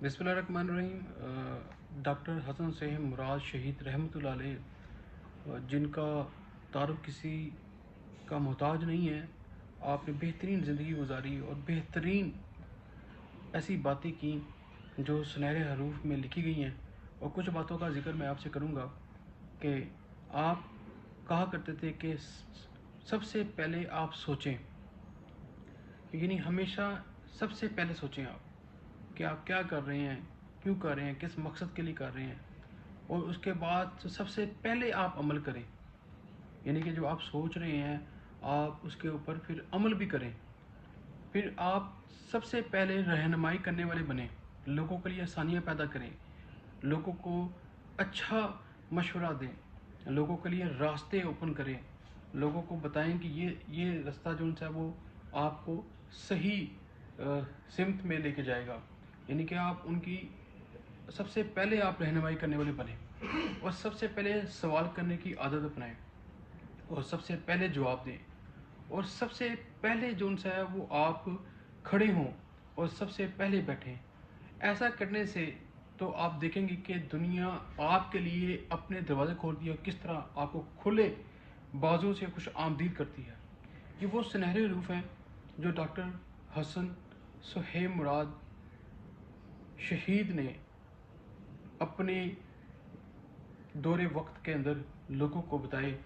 बिस्मिल्लाहिर्रहमानिर्रहीम। डॉक्टर हसन सैयद मुराद शहीद रहमत उल्लाह अलैह, जिनका तारुफ किसी का मोहताज नहीं है, आपने बेहतरीन ज़िंदगी गुजारी और बेहतरीन ऐसी बातें की जो सुनहरे हरूफ में लिखी गई हैं। और कुछ बातों का जिक्र मैं आपसे करूँगा कि आप कहा करते थे कि सबसे पहले आप सोचें, यानी हमेशा सबसे पहले सोचें आप कि आप क्या कर रहे हैं, क्यों कर रहे हैं, किस मकसद के लिए कर रहे हैं, और उसके बाद सबसे पहले आप अमल करें। यानी कि जो आप सोच रहे हैं आप उसके ऊपर फिर अमल भी करें। फिर आप सबसे पहले रहनुमाई करने वाले बने, लोगों के लिए आसानियाँ पैदा करें, लोगों को अच्छा मशवरा दें, लोगों के लिए रास्ते ओपन करें, लोगों को बताएं कि ये रास्ता जो है वो आपको सही सिमत में लेके जाएगा। यानी कि आप उनकी सबसे पहले आप रहनुमाई करने वाले बने और सबसे पहले सवाल करने की आदत अपनाएं और सबसे पहले जवाब दें और सबसे पहले जो उनसे है वो आप खड़े हों और सबसे पहले बैठें। ऐसा करने से तो आप देखेंगे कि दुनिया आपके लिए अपने दरवाजे खोलती है, किस तरह आपको खुले बाजू से खुश आमदीद करती है। ये वो सुनहरे रूप हैं जो डॉक्टर हसन सैयद मुराद शहीद ने अपने दौरे वक्त के अंदर लोगों को बताए